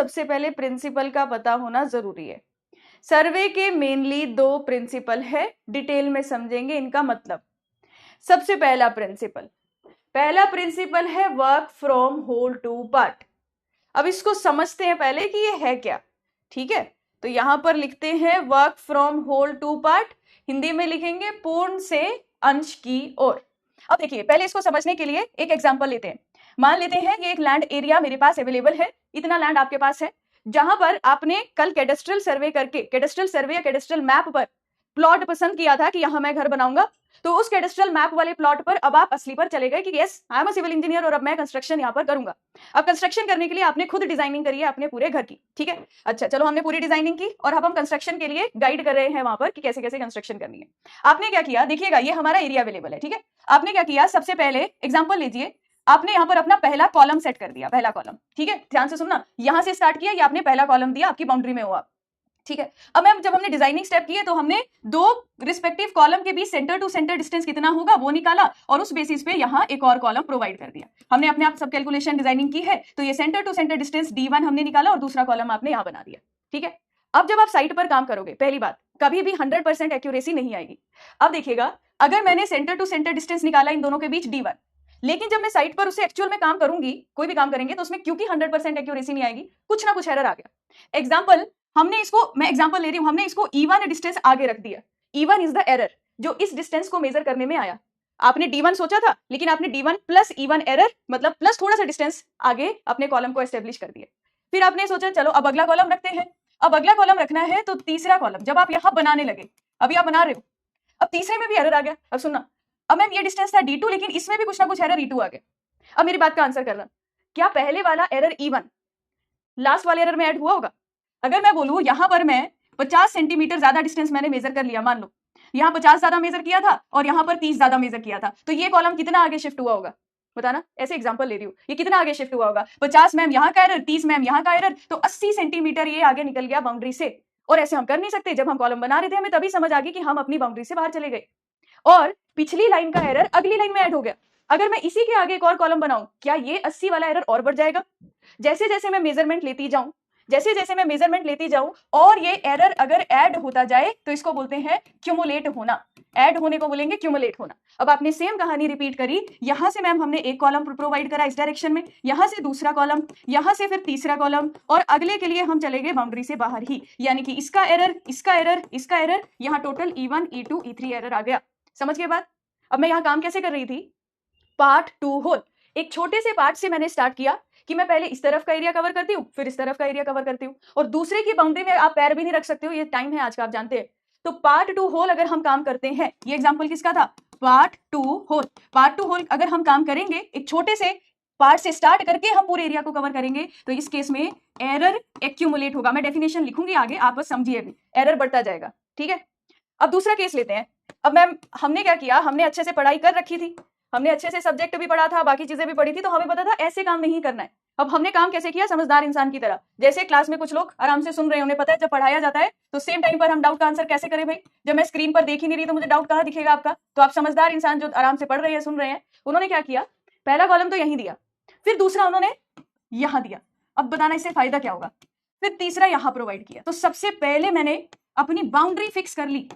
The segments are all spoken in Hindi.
सबसे पहले प्रिंसिपल का पता होना जरूरी है। सर्वे के मेनली 2 प्रिंसिपल है, डिटेल में समझेंगे इनका मतलब। सबसे पहला प्रिंसिपल है work from whole to part. अब इसको समझते हैं पहले कि ये है क्या। ठीक है, तो यहां पर लिखते हैं work from whole to part, Hindi में लिखेंगे पूर्ण से अंश की ओर। अब देखिए, पहले इसको समझने के लिए एक एग्जांपल लेते हैं। मान लेते हैं कि एक लैंड एरिया मेरे पास अवेलेबल है, इतना लैंड आपके पास है, जहां पर आपने कल कैडेस्ट्रल सर्वे करके, कैडेस्ट्रल सर्वे या कैडेस्ट्रल मैप पर प्लॉट पसंद किया था कि यहां मैं घर बनाऊंगा। तो उस कैडेस्ट्रल मैप वाले प्लॉट पर अब आप असली पर चले गए कि yes, I am a civil engineer और अब मैं कंस्ट्रक्शन यहां पर करूंगा। अब कंस्ट्रक्शन करने के लिए आपने खुद डिजाइनिंग करी है अपने पूरे घर की। ठीक है, अच्छा चलो, हमने पूरी डिजाइनिंग की और अब हम कंस्ट्रक्शन के लिए गाइड कर रहे हैं वहां पर कि कैसे कैसे कंस्ट्रक्शन करनी है। आपने क्या किया, देखिएगा ये हमारा एरिया अवेलेबल है। ठीक है, आपने क्या किया, सबसे पहले एग्जाम्पल लीजिए, आपने यहाँ पर अपना पहला कॉलम सेट कर दिया, पहला कॉलम। ठीक है, ध्यान से सुनना, यहां से स्टार्ट किया, ये आपने पहला कॉलम दिया, आपकी बाउंड्री में हो आप। ठीक है, अब मैम जब हमने डिजाइनिंग स्टेप किए तो हमने 2 रिस्पेक्टिव कॉलम के बीच सेंटर टू सेंटर डिस्टेंस कितना होगा वो निकाला और उस बेसिस पे यहाँ एक और कॉलम प्रोवाइड कर दिया। हमने अपने आप सब कैलकुलेशन डिजाइनिंग की है, तो ये centre to centre distance D1 हमने निकाला और दूसरा कॉलम आपने यहाँ बना दिया। ठीक है, अब जब आप साइट पर काम करोगे, पहली बात, कभी भी 100% एक्यूरेसी नहीं आएगी। अब देखिएगा, अगर मैंने सेंटर टू सेंटर डिस्टेंस निकाला इन दोनों के बीच D1, लेकिन जब मैं साइट पर उसे एक्चुअल में काम करूंगी, कोई भी काम करेंगे, तो उसमें क्योंकि 100% एक्यूरेसी नहीं आएगी, कुछ ना कुछ एरर आ गया। एग्जाम्पल, हमने इसको, मैं एग्जांपल ले रही हूं, हमने इसको E1 डिस्टेंस आगे रख दिया। E1 इज द एरर जो इस डिस्टेंस को मेजर करने में आया। आपने D1 सोचा था, लेकिन आपने D1 प्लस E1 एरर, मतलब प्लस थोड़ा सा डिस्टेंस आगे अपने कॉलम को एस्टेब्लिश कर दिया। फिर आपने सोचा चलो अब अगला कॉलम रखते हैं। अब अगला कॉलम रखना है तो तीसरा कॉलम जब आप यहां बनाने लगे, अभी आप बना रहे हो, अब तीसरे में भी एरर आ गया। अब सुनना, अब मैम ये डिस्टेंस था D2, लेकिन इसमें भी कुछ ना कुछ एरर E2 आ गया। अब मेरी बात का आंसर करना, क्या पहले वाला एरर E1 लास्ट वाले एरर में ऐड हुआ होगा? अगर मैं बोलूं यहां पर मैं 50 सेंटीमीटर ज्यादा डिस्टेंस मैंने मेजर कर लिया, मान लो यहां 50 ज्यादा मेजर किया था और यहां पर 30 ज्यादा मेजर किया था, तो ये कॉलम कितना आगे शिफ्ट हुआ होगा बताना। ऐसे एग्जांपल ले रही हूं, ये कितना आगे शिफ्ट हुआ होगा? 50 मैम यहां का एरर, 30 मैम यहां का एरर, तो 80 सेंटीमीटर ये आगे निकल गया बाउंड्री से। और ऐसे हम कर नहीं सकते, जब हम कॉलम बना रहे थे हमें तभी समझ आ गई कि हम अपनी बाउंड्री से बाहर चले गए और पिछली लाइन का एरर अगली लाइन में ऐड हो गया। अगर मैं इसी के आगे एक और कॉलम बनाऊं, क्या ये 80 वाला एरर और बढ़ जाएगा? जैसे जैसे मैं मेजरमेंट लेती जाऊं, जैसे जैसे मैं मेजरमेंट लेती जाऊं और ये एरर अगर ऐड होता जाए तो इसको बोलते हैं क्यूमुलेट होना। ऐड होने को बोलेंगे क्यूमुलेट होना। अब आपने सेम कहानी रिपीट करी, यहां से मैम हमने एक कॉलम प्रोवाइड करा इस डायरेक्शन में, यहां से दूसरा कॉलम, यहां से फिर तीसरा कॉलम, और अगले के लिए हम चले गए बाउंड्री से बाहर ही, यानी कि इसका एरर, इसका एरर, इसका एरर, यहाँ total E1 E2 E3 error आ गया। समझ गए बात? अब मैं यहाँ काम कैसे कर रही थी, पार्ट 2 होल, एक छोटे से पार्ट से मैंने स्टार्ट किया कि मैं पहले इस तरफ का एरिया कवर करती हूँ, फिर इस तरफ का एरिया कवर करती हूँ, और दूसरे की बाउंड्री में आप पैर भी नहीं रख सकते हो, ये टाइम है आज का, आप जानते हैं। तो पार्ट 2 होल अगर हम काम करते हैं, ये एग्जांपल किसका था, पार्ट 2 होल। पार्ट 2 होल अगर हम काम करेंगे, एक छोटे से पार्ट से स्टार्ट करके हम पूरे एरिया को कवर करेंगे, तो इस केस में एरर एक्यूमुलेट होगा। मैं डेफिनेशन लिखूंगी आगे, आप बस समझिए, भी एरर बढ़ता जाएगा। ठीक है, अब दूसरा केस लेते हैं। अब मैम हमने क्या किया, हमने अच्छे से पढ़ाई कर रखी थी, हमने अच्छे से सब्जेक्ट भी पढ़ा था, बाकी चीजें भी पढ़ी थी, तो हमें पता था ऐसे काम नहीं करना है। अब हमने काम कैसे किया, समझदार इंसान की तरह। जैसे क्लास में कुछ लोग आराम से सुन रहे हैं, उन्हें पता है जब पढ़ाया जाता है तो सेम टाइम पर हम डाउट का आंसर कैसे करें भाई, जब मैं स्क्रीन पर देख ही नहीं रही तो मुझे डाउट कहाँ दिखेगा आपका। तो आप समझदार इंसान जो आराम से पढ़ रहे हैं, सुन रहे हैं, उन्होंने क्या किया, पहला कॉलम तो यहीं दिया, फिर दूसरा उन्होंने यहां दिया। अब बताना इससे फायदा क्या होगा, फिर तीसरा यहां प्रोवाइड किया। तो सबसे पहले मैंने अपनी बाउंड्री फिक्स कर ली,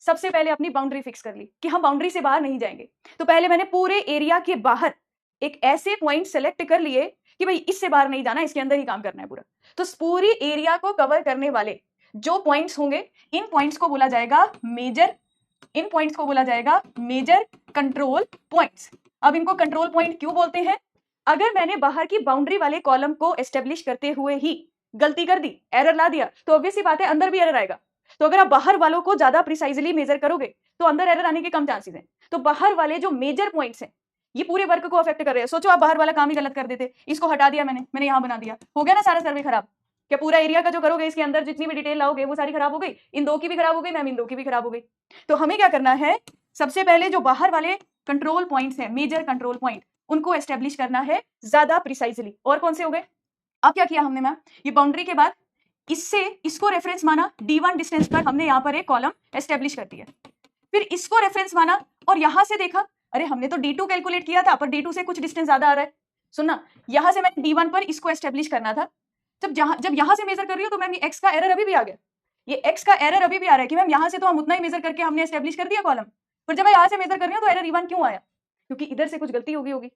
सबसे पहले अपनी बाउंड्री फिक्स कर ली कि हम बाउंड्री से बाहर नहीं जाएंगे। तो पहले मैंने पूरे एरिया के बाहर एक ऐसे पॉइंट सेलेक्ट कर लिए कि भाई इससे बाहर नहीं जाना, इसके अंदर ही काम करना है पूरा। तो पूरी एरिया को कवर करने वाले जो पॉइंट्स होंगे, इन पॉइंट्स को बोला जाएगा मेजर, इन पॉइंट्स को बोला जाएगा मेजर कंट्रोल पॉइंट्स। अब इनको कंट्रोल पॉइंट क्यों बोलते हैं, अगर मैंने बाहर की बाउंड्री वाले कॉलम को एस्टेब्लिश करते हुए ही गलती कर दी, एरर ला दिया, तो ऑब्वियस सी बात है अंदर भी एरर आएगा। तो अगर आप बाहर वालों को ज्यादा प्रिसाइजली मेजर करोगे तो अंदर एरर आने के कम चांसेस हैं। तो बाहर वाले जो मेजर पॉइंट्स हैं, ये पूरे वर्क को अफेक्ट कर रहे हैं। सोचो आप बाहर वाला काम ही गलत कर देते, इसको हटा दिया मैंने यहां बना दिया, हो गया ना सारा सर्वे खराब। क्या पूरा एरिया का जो करोगे, इसके अंदर जितनी भी डिटेल लाओगे वो सारी खराब हो गई, इन दो की भी खराब हो गई मैम, इन दो की भी खराब हो गई। तो हमें क्या करना है, सबसे पहले जो बाहर वाले कंट्रोल पॉइंट्स हैं, मेजर कंट्रोल पॉइंट, उनको एस्टेब्लिश करना है ज्यादा प्रिसाइजली। और कौन से हो गए, अब क्या किया हमने मैम, ये बाउंड्री के बाद इससे इसको रेफरेंस माना, D1 डिस्टेंस पर हमने यहाँ पर एक कॉलम एस्टेब्लिश कर दिया, फिर इसको रेफरेंस माना और यहां से देखा, अरे हमने तो D2 कैलकुलेट किया था पर D2 से कुछ डिस्टेंस ज्यादा आ रहा है। सुनना, यहां से मैंने D1 पर इसको एस्टेब्लिश करना था, जब यहां से मेजर कर रही हो तो मैम ये एक्स का एरर अभी भी आ गया, ये एक्स का एरर अभी भी आ रहा है कि मैम यहां से तो हम उतना ही मेजर करके हमने एस्टेब्लिश कर दिया कॉलम, पर जब मैं यहां से मेजर कर रही हूँ तो एरर इवन क्यों आया, क्योंकि इधर से कुछ गलती होगी।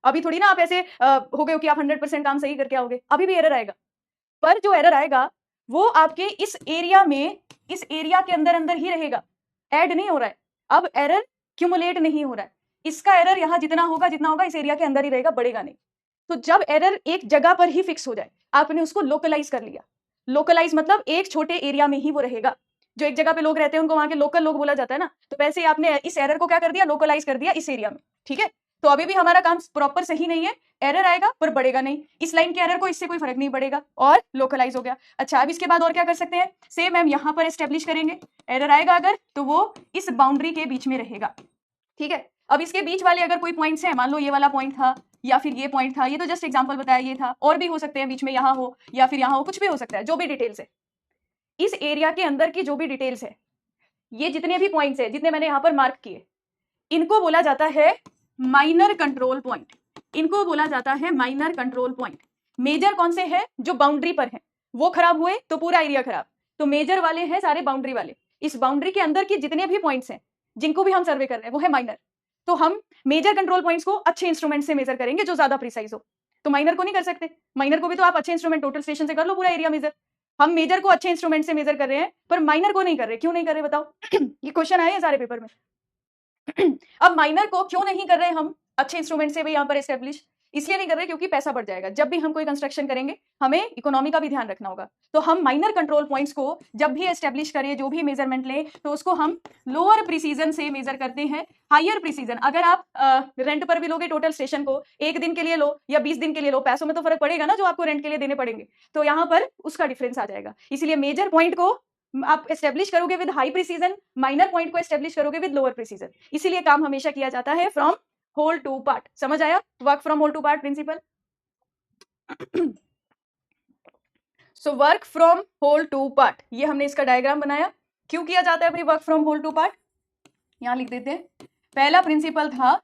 अभी थोड़ी ना आप ऐसे हो गए हो कि आप 100% काम सही करके आओगे, अभी भी एरर आएगा, पर जो एरर आएगा वो आपके इस एरिया में, इस एरिया के अंदर अंदर ही रहेगा, ऐड नहीं हो रहा है, अब एरर क्यूमुलेट नहीं हो रहा है, इसका एरर यहाँ जितना होगा इस एरिया के अंदर ही रहेगा, बढ़ेगा नहीं। तो जब एरर एक जगह पर ही फिक्स हो जाए, आपने उसको लोकलाइज कर लिया, लोकलाइज मतलब एक छोटे एरिया में ही वो रहेगा, जो एक जगह पे लोग रहते हैं उनको वहां के लोकल लोग बोला जाता है ना, तो वैसे ही आपने इस एरर को क्या कर दिया, लोकलाइज कर दिया इस एरिया में, ठीक है। तो अभी भी हमारा काम प्रॉपर सही नहीं है, एरर आएगा पर बढ़ेगा नहीं, इस लाइन के एरर को इससे कोई फर्क नहीं पड़ेगा और लोकलाइज हो गया। अच्छा, अब इसके बाद और क्या कर सकते हैं, सेम मैम यहां पर एस्टेब्लिश करेंगे, एरर आएगा अगर तो वो इस बाउंड्री के बीच में रहेगा, ठीक है। अब इसके बीच वाले अगर कोई पॉइंट्स हैं, मान लो ये वाला पॉइंट था या फिर ये पॉइंट था, ये तो जस्ट एग्जांपल बताया, ये था, और भी हो सकते हैं बीच में, यहाँ हो या फिर यहाँ हो, कुछ भी हो सकता है, जो भी डिटेल्स है इस एरिया के अंदर की, जो भी डिटेल्स है, ये जितने भी पॉइंट्स है जितने मैंने यहाँ पर मार्क किए, इनको बोला जाता है माइनर कंट्रोल पॉइंट, इनको बोला जाता है माइनर कंट्रोल पॉइंट। मेजर कौन से हैं, जो बाउंड्री पर हैं, वो खराब हुए तो पूरा एरिया खराब, तो मेजर वाले हैं सारे बाउंड्री वाले, इस बाउंड्री के अंदर के जितने भी पॉइंट्स हैं जिनको भी हम सर्वे कर रहे हैं वो है माइनर। तो हम मेजर कंट्रोल पॉइंट्स को अच्छे इंस्ट्रूमेंट से मेजर करेंगे जो ज्यादा प्रिसाइज हो, तो माइनर को नहीं कर सकते, माइनर को भी तो आप अच्छे इंस्ट्रूमेंट टोटल स्टेशन से कर लो पूरा एरिया मेजर, हम मेजर को अच्छे इंस्ट्रूमेंट से मेजर कर रहे हैं पर माइनर को नहीं कर रहे, क्यों नहीं कर रहे बताओ ये क्वेश्चन आए हैं सारे पेपर में अब माइनर को क्यों नहीं कर रहे हम अच्छे इंस्ट्रूमेंट से भी यहाँ पर एस्टेब्लिश, इसलिए नहीं कर रहे क्योंकि पैसा बढ़ जाएगा, जब भी हम कोई कंस्ट्रक्शन करेंगे हमें इकोनॉमी का भी ध्यान रखना होगा, तो हम माइनर कंट्रोल पॉइंट्स को जब भी एस्टेब्लिश करें, जो भी मेजरमेंट लें, तो उसको हम लोअर प्रिसीजन से मेजर करते हैं हायर प्रिसीजन। अगर आप रेंट पर भी लोगे टोटल स्टेशन को, 1 दिन के लिए लो या 20 दिन के लिए लो, पैसों में तो फर्क पड़ेगा ना जो आपको रेंट के लिए देने पड़ेंगे, तो यहाँ पर उसका डिफरेंस आ जाएगा, इसलिए मेजर पॉइंट को आप एस्टेब्लिश करोगे with high precision, minor point को एस्टेब्लिश करोगे विद लोअर प्रिसीजन, इसीलिए काम हमेशा किया जाता है फ्रॉम होल टू पार्ट। समझ आया, work from whole to part principle. So work from whole to part, ये हमने इसका डायग्राम बनाया, क्यों किया जाता है भाई work from whole to part, यहां लिख देते हैं। पहला प्रिंसिपल था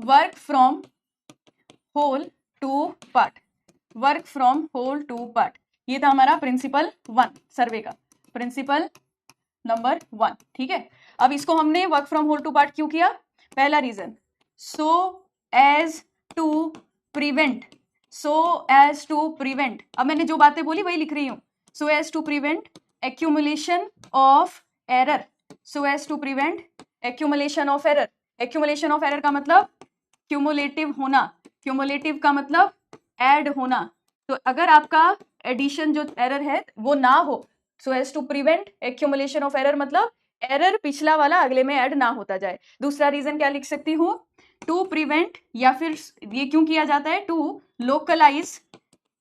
work from whole to part, work from whole to part, ये था हमारा प्रिंसिपल 1 सर्वे का, प्रिंसिपल नंबर 1, ठीक है। अब इसको हमने work from whole to part क्यों किया, पहला reason so as to prevent, so as to prevent, अब मैंने जो बातें बोली वही लिख रही हूं, so as to prevent accumulation of error, so as to prevent accumulation of error, accumulation of error का मतलब क्यूमुलेटिव होना, क्यूमुलेटिव का मतलब ऐड होना, तो अगर आपका एडिशन जो एरर है वो ना हो, so as to prevent accumulation of error मतलब एरर पिछला वाला अगले में ऐड ना होता जाए। दूसरा रीजन क्या लिख सकती हूँ, टू प्रिवेंट, या फिर ये क्यों किया जाता है, to localise,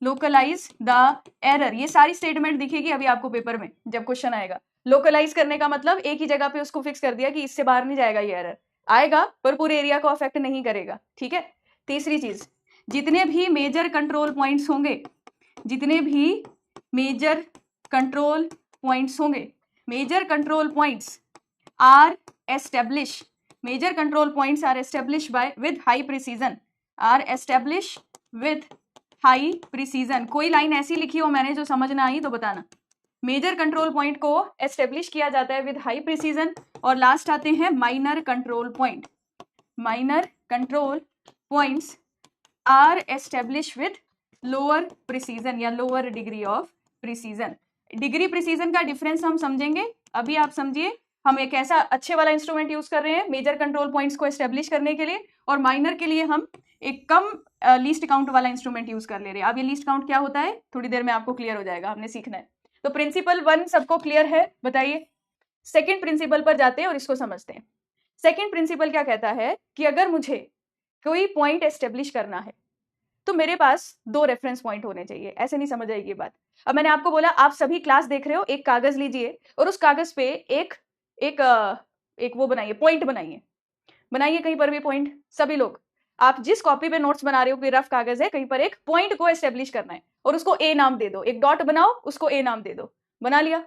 localise the error, ये सारी स्टेटमेंट दिखेगी अभी आपको पेपर में जब क्वेश्चन आएगा। लोकलाइज करने का मतलब एक ही जगह पे उसको फिक्स कर दिया कि इससे बाहर नहीं जाएगा, ये एरर आएगा पर पूरे एरिया को अफेक्ट नहीं करेगा, ठीक है। तीसरी चीज, जितने भी मेजर कंट्रोल पॉइंट्स होंगे, जितने भी मेजर कंट्रोल पॉइंट्स होंगे, major control points are establish, major control points are establish by with high precision, are establish with high precision. कोई लाइन ऐसी लिखी हो मैंने जो समझ ना आई तो बताना। मेजर कंट्रोल पॉइंट को एस्टेब्लिश किया जाता है विद हाई प्रिसीजन, और लास्ट आते हैं minor control point, minor control points are establish with lower precision या lower degree of precision. Degree precision का डिफरेंस हम समझेंगे, अभी आप समझिए हम एक ऐसा अच्छे वाला इंस्ट्रूमेंट यूज कर रहे हैं मेजर कंट्रोल पॉइंट्स को एस्टेब्लिश करने के लिए, और माइनर के लिए हम एक कम लीस्ट काउंट वाला इंस्ट्रूमेंट यूज कर ले रहे हैं। अब ये लीस्ट काउंट क्या होता है थोड़ी देर में आपको क्लियर हो जाएगा, हमने सीखना है। तो प्रिंसिपल 1 सबको क्लियर है, बताइए। सेकेंड प्रिंसिपल पर जाते हैं और इसको समझते हैं। सेकेंड प्रिंसिपल क्या कहता है कि अगर मुझे कोई पॉइंट एस्टेब्लिश करना है तो मेरे पास 2 रेफरेंस पॉइंट होने चाहिए, ऐसे नहीं समझ आएगी ये बात। अब मैंने आपको बोला आप सभी क्लास देख रहे हो, एक कागज लीजिए और उस कागज पे एक वो बनाइए, पॉइंट बनाइए, बनाइए कहीं पर भी पॉइंट, सभी लोग। आप जिस कॉपी पे नोट्स बना रहे हो, कोई रफ कागज है, कहीं पर एक पॉइंट को एस्टेब्लिश करना है और उसको ए नाम दे दो, एक डॉट बनाओ उसको ए नाम दे दो, बना लिया।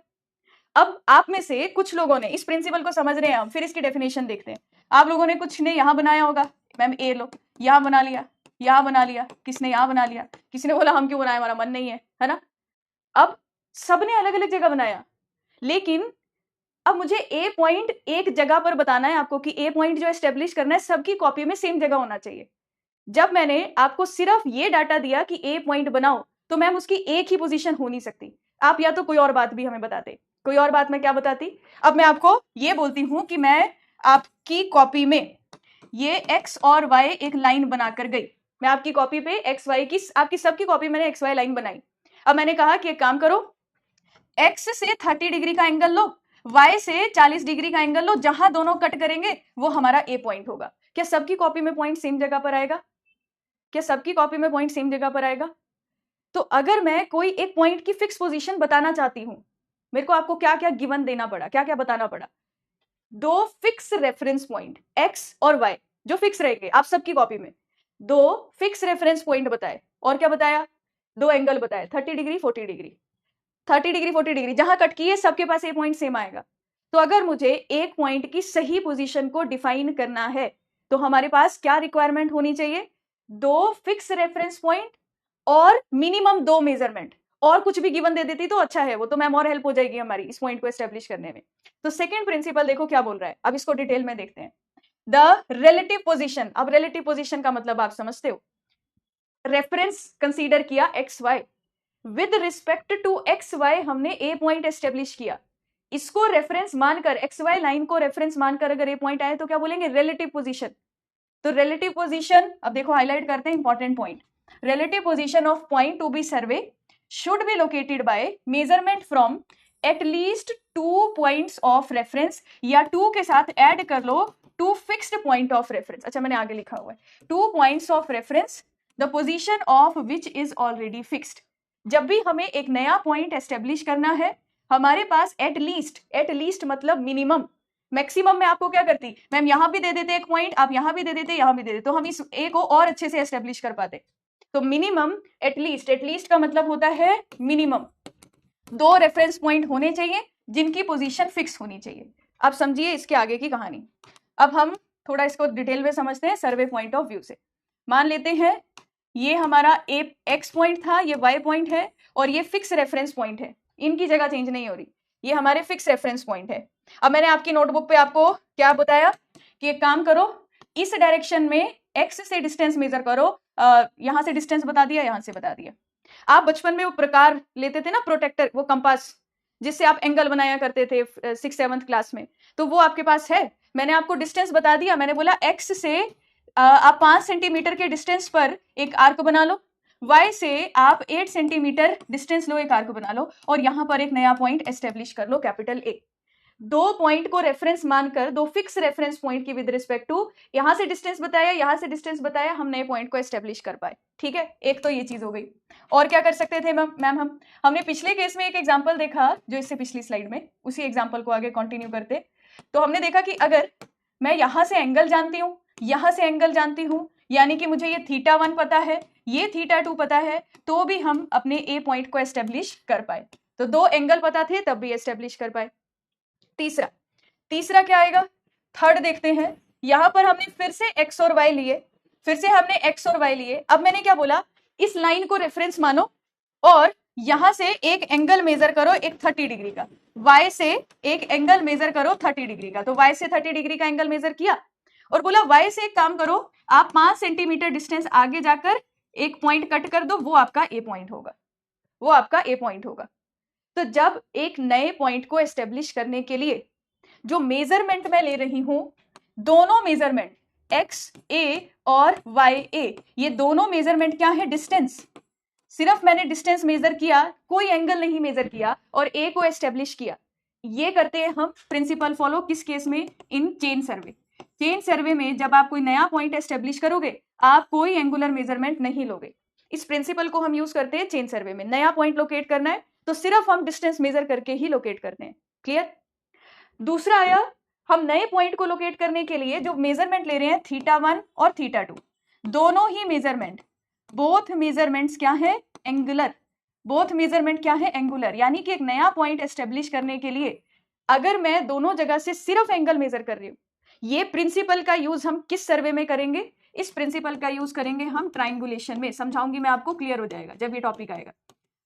अब आप में से कुछ लोगों ने इस प्रिंसिपल को समझ रहे हैं, हम फिर इसकी डेफिनेशन देखते हैं। आप लोगों ने कुछ ने यहाँ बनाया होगा, मैम ए लो, यहाँ बना लिया, यहाँ बना लिया, किसने यहाँ बना लिया, किसी ने बोला हम क्यों बनाए, हमारा मन नहीं है, है ना। अब सबने अलग अलग जगह बनाया, लेकिन अब मुझे ए पॉइंट एक जगह पर बताना है आपको कि ए पॉइंट जो एस्टेब्लिश करना है सबकी कॉपी में सेम जगह होना चाहिए। जब मैंने आपको सिर्फ ये डाटा दिया कि ए पॉइंट बनाओ, तो मैम उसकी एक ही पोजीशन हो नहीं सकती, आप या तो कोई और बात भी हमें बताते। कोई और बात मैं क्या बताती? अब मैं आपको ये बोलती हूं कि मैं आपकी कॉपी में ये एक्स और वाई एक लाइन बनाकर गई। मैं आपकी कॉपी पे एक्स वाई की, आपकी सबकी कॉपी मैंने एक्स वाई लाइन बनाई। अब मैंने कहा कि एक काम करो, एक्स से 30 डिग्री का एंगल लो, वाई से 40 डिग्री का एंगल लो, जहां दोनों कट करेंगे वो हमारा ए पॉइंट होगा। क्या सबकी कॉपी में पॉइंट सेम जगह पर आएगा? क्या सबकी कॉपी में पॉइंट सेम जगह पर आएगा? तो अगर मैं कोई एक पॉइंट की फिक्स पोजीशन बताना चाहती हूं, मेरे को आपको क्या क्या गिवन देना पड़ा, क्या क्या बताना पड़ा? दो फिक्स रेफरेंस पॉइंट एक्स और वाई जो फिक्स रहेंगे आप सबकी कॉपी में, दो फिक्स रेफरेंस पॉइंट बताए, और क्या बताया? दो एंगल बताए, 30 डिग्री 40 डिग्री, 30 डिग्री 40 डिग्री, जहां कट की है सबके पास ए पॉइंट सेम आएगा। तो अगर मुझे एक पॉइंट की सही पोजीशन को डिफाइन करना है तो हमारे पास क्या रिक्वायरमेंट होनी चाहिए? दो फिक्स रेफरेंस पॉइंट और मिनिमम दो मेजरमेंट। और कुछ भी गिवन दे देती तो अच्छा है, वो तो मैम और हेल्प हो जाएगी हमारी इस पॉइंट को एस्टेब्लिश करने में। तो सेकंड प्रिंसिपल देखो क्या बोल रहा है, अब इसको डिटेल में देखते हैं। द रिलेटिव पोजीशन, अब रिलेटिव पोजीशन का मतलब आप समझते हो, रेफरेंस कंसीडर किया X Y, with respect to X Y हमने ए पॉइंट एस्टेब्लिश किया, इसको रेफरेंस मानकर, एक्स वाई लाइन को रेफरेंस मानकर अगर ए पॉइंट आए तो क्या बोलेंगे? Relative position. तो रिलेटिव पोजीशन, अब देखो हाईलाइट करते हैं important point, relative position of point to be survey should be located by measurement from at least 2 points of reference, या 2 के साथ ऐड कर लो 2 फिक्स्ड पॉइंट ऑफ रेफरेंस। अच्छा मैंने आगे लिखा हुआ है 2 points of reference the position of which is already fixed. जब भी हमें एक नया पॉइंट एस्टेब्लिश करना है, हमारे पास एट लीस्ट मतलब मिनिमम, मैक्सिमम में आपको क्या करती मैम, यहां भी दे देते एक पॉइंट, आप यहां भी दे देते, यहां भी दे देते, तो हम इस ए को और अच्छे से एस्टेब्लिश कर पाते। तो मिनिमम एटलीस्ट का मतलब होता है मिनिमम 2 रेफरेंस पॉइंट होने चाहिए जिनकी पोजीशन फिक्स होनी चाहिए। अब समझिए इसके आगे की कहानी। अब हम थोड़ा इसको डिटेल में समझते हैं सर्वे पॉइंट ऑफ व्यू से। मान लेते हैं ये हमारा ए एक्स पॉइंट था, ये वाई पॉइंट है, और ये फिक्स रेफरेंस पॉइंट है, इनकी जगह चेंज नहीं हो रही, ये हमारे फिक्स रेफरेंस पॉइंट है। अब मैंने आपकी नोटबुक पे आपको क्या बताया कि एक काम करो, इस डायरेक्शन में एक्स से डिस्टेंस मेजर करो, यहां से डिस्टेंस बता दिया, यहां से बता दिया। आप बचपन में वो प्रकार लेते थे ना प्रोटेक्टर, वो कंपास जिससे आप एंगल बनाया करते थे 6th-7th क्लास में, तो वो आपके पास है। मैंने आपको डिस्टेंस बता दिया, मैंने बोला एक्स से आप 5 सेंटीमीटर के डिस्टेंस पर एक आर्क बना लो, y से आप 8 सेंटीमीटर डिस्टेंस लो, एक आर्क बना लो, और यहां पर एक नया पॉइंट एस्टेब्लिश कर लो कैपिटल ए। 2 पॉइंट को रेफरेंस मानकर, 2 फिक्स रेफरेंस पॉइंट की विद रिस्पेक्ट टू, यहां से डिस्टेंस बताया, यहां से डिस्टेंस बताया, हम नए पॉइंट को एस्टेब्लिश कर पाए। ठीक है, एक तो ये चीज हो गई। और क्या कर सकते थे मैम? हमने पिछले केस में एक एग्जाम्पल देखा जो इससे पिछली स्लाइड में, उसी एग्जाम्पल को आगे कंटिन्यू करते। तो हमने देखा कि अगर मैं यहां से एंगल जानती हूं, यहां से एंगल जानती हूं, यानी कि मुझे ये θ1 पता है, ये θ2 पता है, तो भी हम अपने ए पॉइंट को एस्टेब्लिश कर पाए। तो 2 एंगल पता थे तब भी एस्टेब्लिश कर पाए। तीसरा क्या आएगा? थर्ड देखते हैं। यहां पर हमने फिर से एक्स और वाई लिए, अब मैंने क्या बोला, इस लाइन को रेफरेंस मानो और यहां से एक एंगल मेजर करो, एक 30 डिग्री का, y से एक एंगल मेजर करो 30 डिग्री का। तो y से 30 डिग्री का एंगल मेजर किया और बोला y से एक काम करो, आप 5 सेंटीमीटर डिस्टेंस आगे जाकर एक पॉइंट कट कर दो, वो आपका ए पॉइंट होगा। तो जब एक नए पॉइंट को एस्टेब्लिश करने के लिए जो मेजरमेंट मैं ले रही हूं, दोनों मेजरमेंट एक्स ए और वाई ए, ये दोनों मेजरमेंट क्या है? डिस्टेंस। सिर्फ मैंने डिस्टेंस मेजर किया, कोई एंगल नहीं मेजर किया और ए को एस्टेब्लिश किया। ये करते हैं हम प्रिंसिपल फॉलो किस केस में? In chain survey. Chain survey में जब आप कोई नया पॉइंट एस्टेब्लिश करोगे, आप कोई एंगुलर मेजरमेंट नहीं लोगे। इस प्रिंसिपल को हम यूज करते हैं चेन सर्वे में। नया पॉइंट लोकेट करना है तो सिर्फ हम डिस्टेंस मेजर करके ही लोकेट करते हैं। क्लियर? दूसरा आया, हम नए पॉइंट को लोकेट करने के लिए जो मेजरमेंट ले रहे हैं θ1 और θ2, दोनों ही मेजरमेंट, बोथ मेजरमेंट्स क्या है? एंगुलर। बोथ मेजरमेंट क्या है? एंगुलर। यानी कि एक नया पॉइंट एस्टेब्लिश करने के लिए अगर मैं दोनों जगह से सिर्फ एंगल मेजर कर रही हूं, ये प्रिंसिपल का यूज हम किस सर्वे में करेंगे? इस प्रिंसिपल का यूज करेंगे हम ट्राइंगुलेशन में। समझाऊंगी मैं आपको, क्लियर हो जाएगा जब ये टॉपिक आएगा।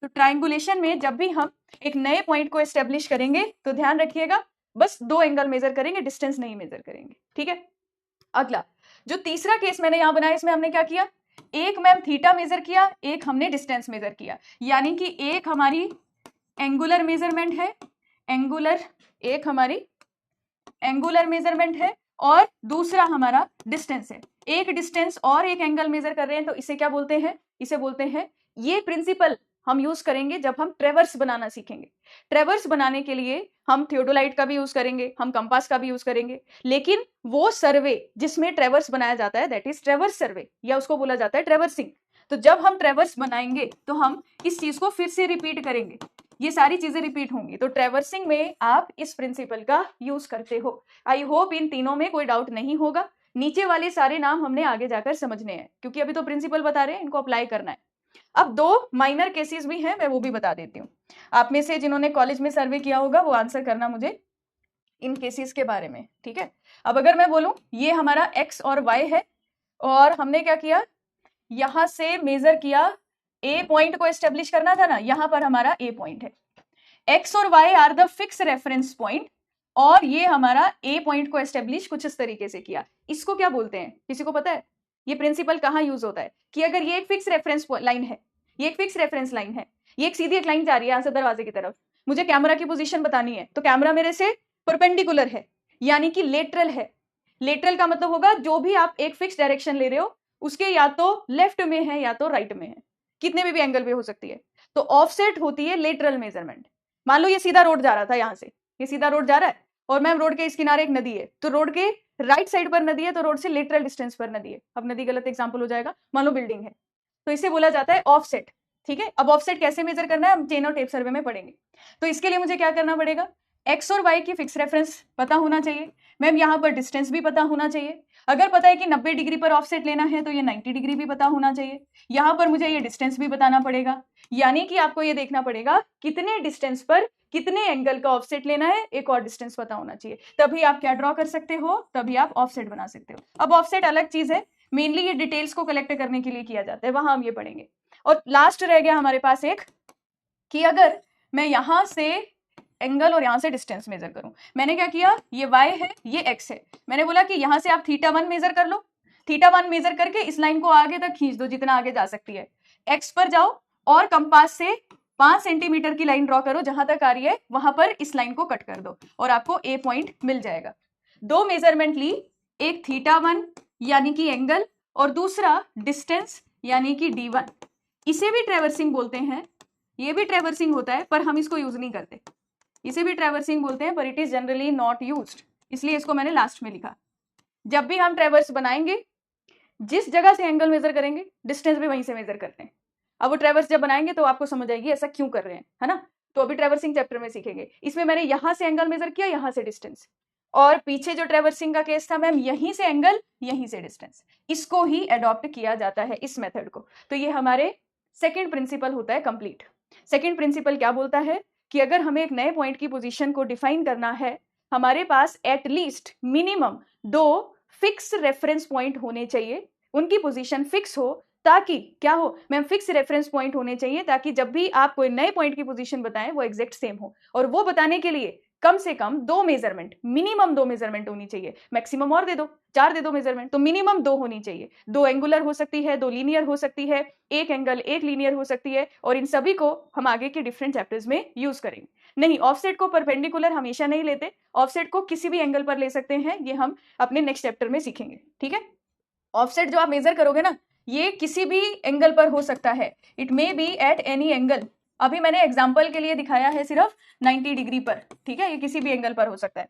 तो ट्राइंगुलेशन में जब भी हम एक नए पॉइंट को एस्टेब्लिश करेंगे तो ध्यान रखिएगा बस 2 एंगल मेजर करेंगे, डिस्टेंस नहीं मेजर करेंगे, ठीक है। अगला जो तीसरा केस मैंने यहां बनाया, इसमें हमने क्या किया, एक मैम थीटा मेजर किया, एक हमने डिस्टेंस मेजर किया, यानी कि एक हमारी एंगुलर मेजरमेंट है, एक हमारी एंगुलर मेजरमेंट है और दूसरा हमारा डिस्टेंस है। एक डिस्टेंस और एक एंगल मेजर कर रहे हैं तो इसे क्या बोलते हैं, इसे बोलते हैं, ये प्रिंसिपल हम यूज करेंगे जब हम ट्रेवर्स बनाना सीखेंगे। ट्रेवर्स बनाने के लिए हम थियोडोलाइट का भी यूज करेंगे, हम कंपास का भी यूज करेंगे, लेकिन वो सर्वे जिसमें ट्रेवर्स बनाया जाता है दैट इज ट्रेवर्स सर्वे, या उसको बोला जाता है ट्रेवर्सिंग। तो जब हम ट्रेवर्स बनाएंगे तो हम इस चीज को फिर से रिपीट करेंगे, ये सारी चीजें रिपीट होंगी। तो ट्रेवर्सिंग में आप इस प्रिंसिपल का यूज करते हो। आई होप इन तीनों में कोई डाउट नहीं होगा। नीचे वाले सारे नाम हमने आगे जाकर समझने हैं, क्योंकि अभी तो प्रिंसिपल बता रहे हैं, इनको अप्लाई करना है। अब 2 माइनर केसेस भी हैं, मैं वो भी बता देती हूँ। आप में से जिन्होंने कॉलेज में सर्वे किया होगा वो आंसर करना मुझे इन केसेस के बारे में, ठीक है। अब अगर मैं बोलूं ये हमारा x और y है और हमने क्या किया, यहां से मेजर किया, ए पॉइंट को एस्टेब्लिश करना था ना, यहां पर हमारा ए पॉइंट है, x और y are the fix reference point, और ये हमारा ए पॉइंट को एस्टेब्लिश कुछ इस तरीके से किया। इसको क्या बोलते हैं, किसी को पता है? ये प्रिंसिपल कहाँ यूज होता है कि अगर ये एक फिक्स रेफरेंस लाइन है, ये एक फिक्स रेफरेंस लाइन है, ये एक सीधी एक लाइन जा रही है यहां से दरवाजे की तरफ, मुझे कैमरा की पोजीशन बतानी है, तो कैमरा मेरे से परपेंडिकुलर है, यानी कि लेटरल है। लेटरल का मतलब होगा जो भी आप एक फिक्स डायरेक्शन ले रहे हो उसके या तो लेफ्ट में है या तो राइट में है, कितने में भी एंगल पे हो सकती है। तो ऑफसेट होती है लेटरल मेजरमेंट। मान लो ये सीधा रोड जा रहा था, यहां से ये सीधा रोड जा रहा है और मैम रोड के इस किनारे एक नदी है, तो रोड के राइट साइड पर नदी है, तो रोड से लेटरल डिस्टेंस पर नदी है। अब नदी गलत एग्जांपल हो जाएगा, मान लो बिल्डिंग है, तो इसे बोला जाता है ऑफसेट, ठीक है। अब ऑफसेट कैसे मेजर करना है हम चेन और टेप सर्वे में पढ़ेंगे। तो इसके लिए मुझे क्या करना पड़ेगा, एक्स और वाई की फिक्स रेफरेंस पता होना चाहिए, मैम यहाँ पर डिस्टेंस भी पता होना चाहिए। अगर पता है कि 90 डिग्री पर ऑफसेट लेना है तो ये 90 डिग्री भी पता होना चाहिए। यहाँ पर मुझे ये डिस्टेंस भी बताना पड़ेगा, यानी कि आपको ये देखना पड़ेगा कितने डिस्टेंस पर कितने एंगल का ऑफसेट लेना है, एक और डिस्टेंस पता होना चाहिए, तभी आप क्या ड्रॉ कर सकते हो, तभी आप ऑफसेट बना सकते हो। अब ऑफसेट अलग चीज है, मेनली ये डिटेल्स को कलेक्ट करने के लिए किया जाता है, वहां हम ये पढ़ेंगे। और लास्ट रह गया हमारे पास एक कि अगर मैं यहां से एंगल और यहां से डिस्टेंस मेजर करूं, मैंने क्या किया, ये y है ये x है, मैंने बोला कि यहां से आप θ1 मेजर कर लो, θ1 मेजर करके इस लाइन को आगे तक खींच दो जितना आगे जा सकती है, x पर जाओ और कंपास से 5 सेंटीमीटर की लाइन ड्रॉ करो, जहां तक आ रही है वहां पर इस लाइन को कट कर दो और आपको ए पॉइंट मिल जाएगा। 2 मेजरमेंट ली, एक θ1 यानी कि एंगल और दूसरा डिस्टेंस यानी कि d1। इसे भी ट्रेवर्सिंग बोलते हैं, ये भी ट्रेवर्सिंग होता है पर हम इसको यूज नहीं करते, इसे भी ट्रेवर्सिंग बोलते हैं पर it is generally not used, इसलिए इसको मैंने लास्ट में लिखा। जब भी हम ट्रेवर्स बनाएंगे जिस जगह से एंगल मेजर करेंगे डिस्टेंस भी वहीं से मेजर करते हैं। अब वो ट्रेवर्स जब बनाएंगे तो आपको समझ आएगी ऐसा क्यों कर रहे हैं, है ना। तो अभी ट्रेवर्सिंग चैप्टर में सीखेंगे। इसमें मैंने यहां से एंगल मेजर किया, यहां से डिस्टेंस, और पीछे जो ट्रेवर्सिंग का केस था मैम यहीं से एंगल यहीं से डिस्टेंस, इसको ही अडॉप्ट किया जाता है इस मेथड को। तो ये हमारे सेकेंड प्रिंसिपल होता है कंप्लीट। सेकेंड प्रिंसिपल क्या बोलता है कि अगर हमें एक नए पॉइंट की पोजीशन को डिफाइन करना है, हमारे पास at least minimum 2 fix reference point होने चाहिए, उनकी पोजीशन फिक्स हो, ताकि क्या हो मैम, फिक्स रेफरेंस पॉइंट होने चाहिए ताकि जब भी आप कोई नए पॉइंट की पोजीशन बताएं वो एग्जैक्ट सेम हो। और वो बताने के लिए कम से कम 2 मेजरमेंट, मिनिमम 2 मेजरमेंट होनी चाहिए, मैक्सिमम और दे दो 4 दे दो मेजरमेंट, तो मिनिमम 2 होनी चाहिए। 2 एंगुलर हो सकती है, 2 लीनियर हो सकती है, एक एंगल एक लीनियर हो सकती है, और इन सभी को हम आगे के डिफरेंट चैप्टर्स में यूज करेंगे। नहीं, ऑफसेट को परपेंडिकुलर हमेशा नहीं लेते, ऑफसेट को किसी भी एंगल पर ले सकते हैं, ये हम अपने नेक्स्ट चैप्टर में सीखेंगे, ठीक है। ऑफसेट जो आप मेजर करोगे ना, ये किसी भी एंगल पर हो सकता है, it may be at any angle. अभी मैंने एग्जाम्पल के लिए दिखाया है सिर्फ 90 डिग्री पर, ठीक है, ये किसी भी एंगल पर हो सकता है।